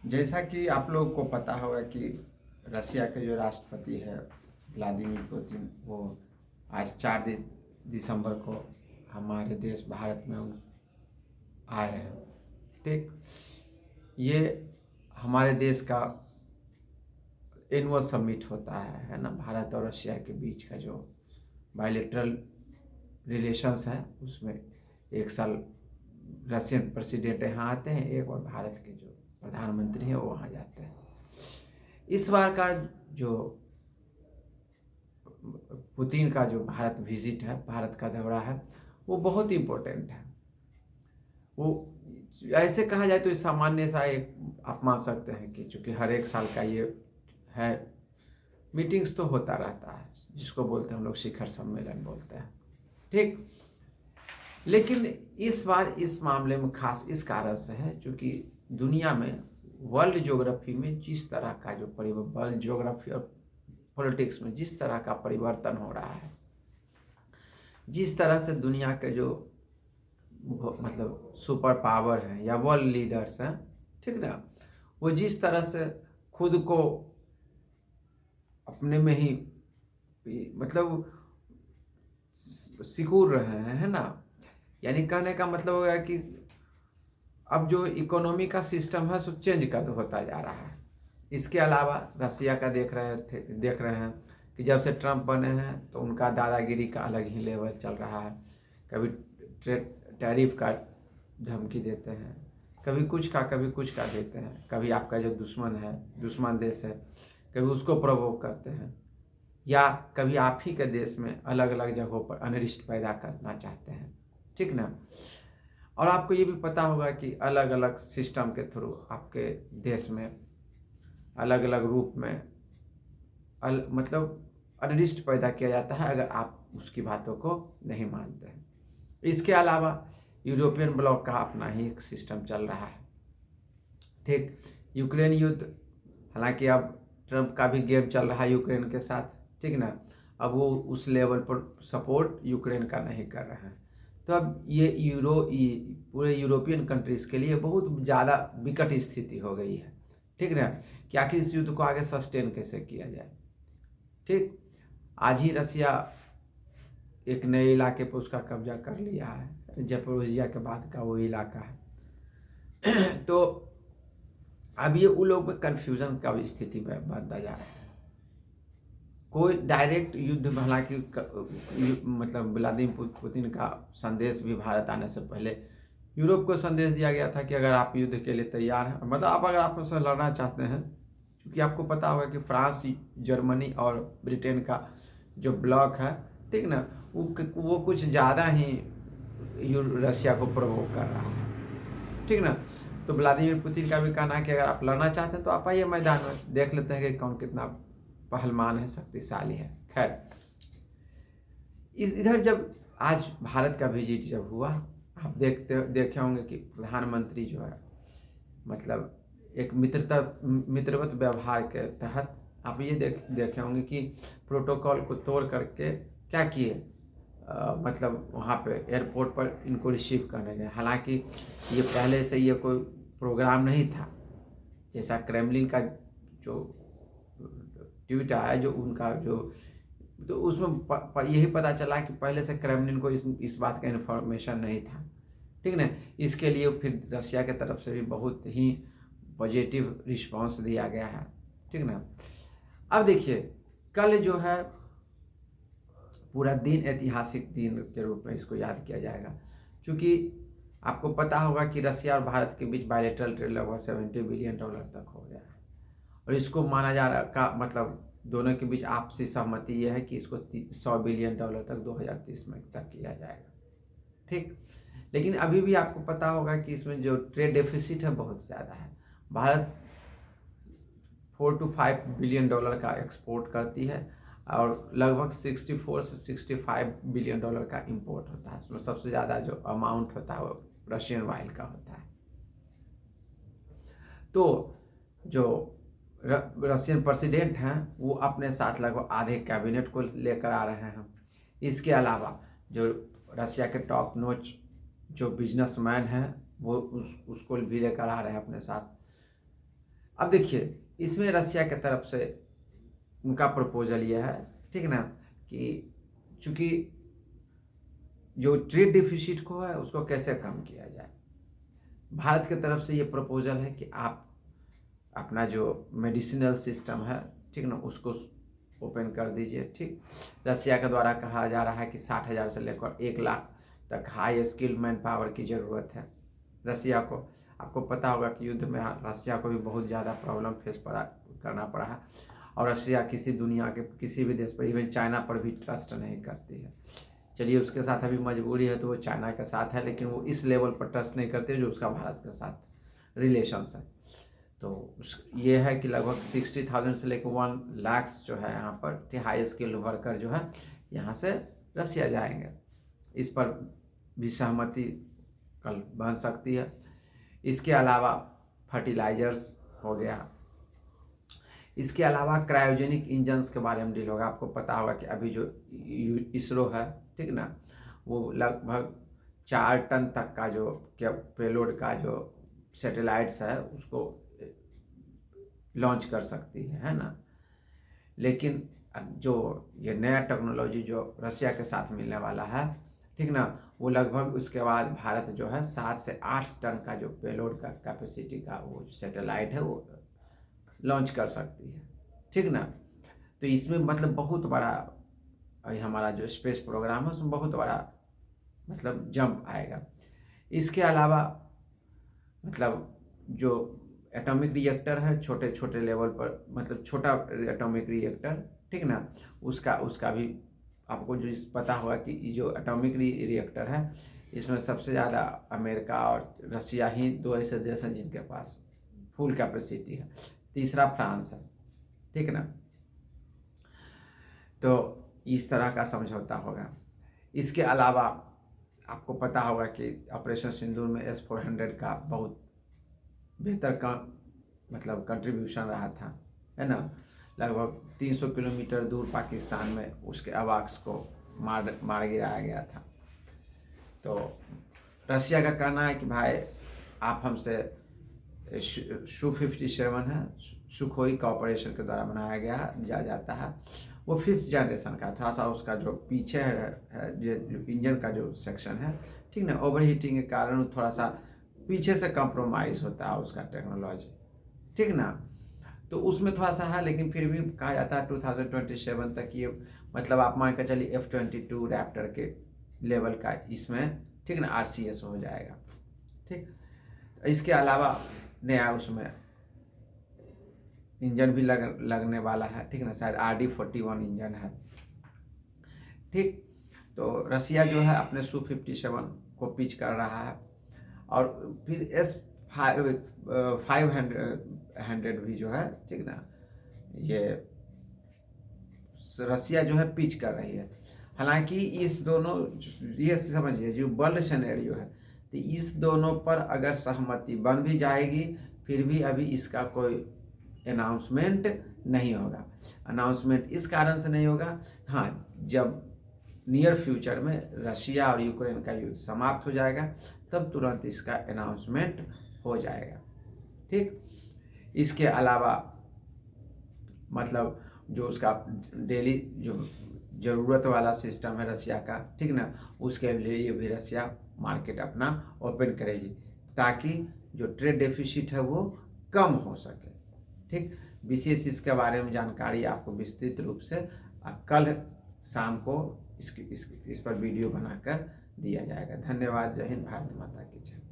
जैसा कि आप लोग को पता होगा कि रसिया के जो राष्ट्रपति है व्लादिमीर पुतिन, वो आज 4 दिसंबर को हमारे देश भारत में आए हैं। ठीक, ये हमारे देश का एनुअल समिट होता है ना, भारत और रशिया के बीच का जो बायलैटरल रिलेशंस है, उसमें एक साल रशियन प्रेसिडेंट यहाँ आते हैं एक, और भारत के जो प्रधानमंत्री हैं वो वहाँ जाते हैं। इस बार का जो पुतिन का जो भारत विजिट है, भारत का दौरा है, वो बहुत इम्पोर्टेंट है। वो ऐसे कहा जाए तो सामान्य सा एक आप मान सकते हैं कि चूँकि हर एक साल का ये है, मीटिंग्स तो होता रहता है, जिसको बोलते हैं हम लोग शिखर सम्मेलन बोलते हैं। ठीक, लेकिन इस बार इस मामले में खास इस कारण से है क्योंकि दुनिया में वर्ल्ड ज्योग्राफी में जिस तरह का जो वर्ल्ड ज्योग्राफी और पॉलिटिक्स में जिस तरह का परिवर्तन हो रहा है, जिस तरह से दुनिया के जो मतलब सुपर पावर हैं या वर्ल्ड लीडर्स हैं, ठीक ना, वो जिस तरह से खुद को अपने में ही मतलब सिकुड़ रहे हैं, है ना। यानी कहने का मतलब हो गया कि अब जो इकोनॉमी का सिस्टम है सो चेंज कर होता जा रहा है। इसके अलावा रसिया का देख रहे हैं कि जब से ट्रम्प बने हैं तो उनका दादागिरी का अलग ही लेवल चल रहा है। कभी टैरिफ का धमकी देते हैं, कभी कुछ का देते हैं, कभी आपका जो दुश्मन देश है, कभी उसको प्रवोक करते हैं, या कभी आप ही के देश में अलग अलग जगहों पर अनरिस्ट पैदा करना चाहते हैं, ठीक ना। और आपको ये भी पता होगा कि अलग अलग सिस्टम के थ्रू आपके देश में अलग अलग रूप में मतलब अनरिस्ट पैदा किया जाता है अगर आप उसकी बातों को नहीं मानते हैं। इसके अलावा यूरोपियन ब्लॉक का अपना ही एक सिस्टम चल रहा है। ठीक, यूक्रेन युद्ध, हालांकि अब ट्रम्प का भी गेम चल रहा है यूक्रेन के साथ, ठीक ना। अब वो उस लेवल पर सपोर्ट यूक्रेन का नहीं कर रहे हैं, तो अब ये पूरे यूरोपियन कंट्रीज़ के लिए बहुत ज़्यादा विकट स्थिति हो गई है, ठीक ना, कि आखिर इस युद्ध को आगे सस्टेन कैसे किया जाए। ठीक, आज ही रसिया एक नए इलाके पर उसका कब्जा कर लिया है, ज़ैपोरिज़िया के बाद का वो इलाका है। तो अब ये उन लोग में कन्फ्यूज़न का स्थिति में बनता जा रहा है। कोई डायरेक्ट युद्ध, हालांकि मतलब व्लादिमीर पुतिन का संदेश भी भारत आने से पहले यूरोप को संदेश दिया गया था कि अगर आप युद्ध के लिए तैयार हैं, मतलब अगर आप उससे लड़ना चाहते हैं, क्योंकि आपको पता होगा कि फ्रांस, जर्मनी और ब्रिटेन का जो ब्लॉक है, ठीक ना, वो कुछ ज़्यादा ही रशिया को प्रवोक कर रहा है, ठीक ना। तो व्लादिमीर पुतिन का भी कहना है कि अगर आप लड़ना चाहते हैं तो आप आइए मैदान में, देख लेते हैं कि कौन कितना पहलवान है, शक्तिशाली है। खैर, इधर जब आज भारत का विजिट जब हुआ, आप देखे होंगे कि प्रधानमंत्री जो है मतलब एक मित्रवत व्यवहार के तहत आप ये देखे होंगे कि प्रोटोकॉल को तोड़ करके क्या किए, मतलब वहाँ पे एयरपोर्ट पर इनको रिसीव करने गए। हालांकि ये पहले से ये कोई प्रोग्राम नहीं था, जैसा क्रेमलिन का जो ट्वीट आया, जो उनका जो, तो उसमें यही पता चला कि पहले से क्रेमलिन को इस बात का इन्फॉर्मेशन नहीं था, ठीक ना। इसके लिए फिर रशिया के तरफ से भी बहुत ही पॉजिटिव रिस्पांस दिया गया है, ठीक ना। अब देखिए, कल जो है पूरा दिन ऐतिहासिक दिन के रूप में इसको याद किया जाएगा, क्योंकि आपको पता होगा कि रशिया और भारत के बीच बायलैटरल ट्रेड लगभग $70 बिलियन तक हो गया है, और इसको माना जा रहा का मतलब दोनों के बीच आपसी सहमति यह है कि इसको $100 बिलियन तक 2030 में तक किया जाएगा। ठीक, लेकिन अभी भी आपको पता होगा कि इसमें जो ट्रेड डेफिसिट है बहुत ज़्यादा है। भारत $4 to $5 बिलियन का एक्सपोर्ट करती है और लगभग 64 से 65 बिलियन का इंपोर्ट होता है। उसमें सबसे ज़्यादा जो अमाउंट होता है वो रशियन ऑयल का होता है। तो जो रशियन प्रेसिडेंट हैं वो अपने साथ लगभग आधे कैबिनेट को लेकर आ रहे हैं। इसके अलावा जो रशिया के टॉप नॉच जो बिजनेसमैन हैं वो उसको भी लेकर आ रहे हैं अपने साथ। अब देखिए इसमें रसिया की तरफ से उनका प्रपोजल यह है, ठीक ना, कि चूंकि जो ट्रेड डिफिसिट को है उसको कैसे कम किया जाए। भारत की तरफ से ये प्रपोजल है कि आप अपना जो मेडिसिनल सिस्टम है, ठीक ना, उसको ओपन कर दीजिए। ठीक, रसिया के द्वारा कहा जा रहा है कि 60,000 से लेकर 1 लाख तक हाई स्किल्ड मैन पावर की ज़रूरत है रसिया को। आपको पता होगा कि युद्ध में रसिया को भी बहुत ज़्यादा प्रॉब्लम फेस करना पड़ा है, और रसिया किसी दुनिया के किसी भी देश पर, इवन चाइना पर भी ट्रस्ट नहीं करती है। चलिए उसके साथ अभी मजबूरी है तो वो चाइना के साथ है, लेकिन वो इस लेवल पर ट्रस्ट नहीं करते जो उसका भारत के साथ रिलेशंस है। तो ये है कि लगभग 60,000 से लेकर 1 लाख जो है यहाँ पर हाई स्किल्ड वर्कर जो है यहाँ से रसिया जाएंगे। इस पर भी सहमति कल बन सकती है। इसके अलावा फर्टिलाइजर्स हो गया, इसके अलावा क्रायोजेनिक इंजन्स के बारे में डील होगा। आपको पता होगा कि अभी जो इसरो है, ठीक ना, वो लगभग 4 टन तक का जो पेलोड का जो सैटेलाइट्स है उसको लॉन्च कर सकती है ना। लेकिन जो ये नया टेक्नोलॉजी जो रसिया के साथ मिलने वाला है, ठीक ना, वो लगभग उसके बाद भारत जो है 7 से 8 टन का जो पेलोड का कैपेसिटी का वो सैटेलाइट है वो लॉन्च कर सकती है, ठीक ना। तो इसमें मतलब बहुत बड़ा हमारा जो स्पेस प्रोग्राम है उसमें बहुत बड़ा मतलब जंप आएगा। इसके अलावा मतलब जो एटॉमिक रिएक्टर है छोटे छोटे लेवल पर, मतलब छोटा एटॉमिक रिएक्टर, ठीक ना, उसका भी आपको जो पता होगा कि जो एटॉमिक रिएक्टर है इसमें सबसे ज़्यादा अमेरिका और रसिया ही 2 ऐसे देश हैं जिनके पास फुल कैपेसिटी है। तीसरा फ्रांस है, ठीक ना। तो इस तरह का समझौता होगा। इसके अलावा आपको पता होगा कि ऑपरेशन सिंदूर में S-400 का बहुत बेहतर का मतलब कंट्रीब्यूशन रहा था, है ना। लगभग 300 किलोमीटर दूर पाकिस्तान में उसके अवाक्स को मार गिराया गया था। तो रसिया का कहना है कि भाई आप हमसे Su-57 है, सुखोई कॉर्पोरेशन के द्वारा बनाया गया जाता है, वो 5th जनरेशन का, थोड़ा सा उसका जो पीछे है जो इंजन का जो सेक्शन है, ठीक ना, ओवर हीटिंग के कारण थोड़ा सा पीछे से कंप्रोमाइज़ होता है उसका टेक्नोलॉजी, ठीक ना। तो उसमें थोड़ा सा है, लेकिन फिर भी कहा जाता है 2027 तक ये मतलब आप मान कर चलिए F-22 रैप्टर के लेवल का इसमें, ठीक ना, RCS हो जाएगा। ठीक, इसके अलावा नया उसमें इंजन भी लगने वाला है, ठीक ना, शायद RD-41 इंजन है। ठीक, तो रसिया जो है अपने Su-57 को पिच कर रहा है, और फिर S-500 भी जो है, ठीक ना, ये रसिया जो है पिच कर रही है। हालांकि इस दोनों, ये समझिए जो वर्ल्ड सिनेरियो है, तो इस दोनों पर अगर सहमति बन भी जाएगी फिर भी अभी इसका कोई अनाउंसमेंट नहीं होगा। अनाउंसमेंट इस कारण से नहीं होगा, हाँ, जब नियर फ्यूचर में रशिया और यूक्रेन का युद्ध समाप्त हो जाएगा तब तुरंत इसका अनाउंसमेंट हो जाएगा। ठीक, इसके अलावा मतलब जो उसका डेली जो ज़रूरत वाला सिस्टम है रसिया का, ठीक ना, उसके लिए भी रसिया मार्केट अपना ओपन करेगी ताकि जो ट्रेड डेफिसिट है वो कम हो सके। ठीक, विशेष इसके बारे में जानकारी आपको विस्तृत रूप से कल शाम को इस पर वीडियो बनाकर दिया जाएगा। धन्यवाद। जय हिंद, भारत माता की जय।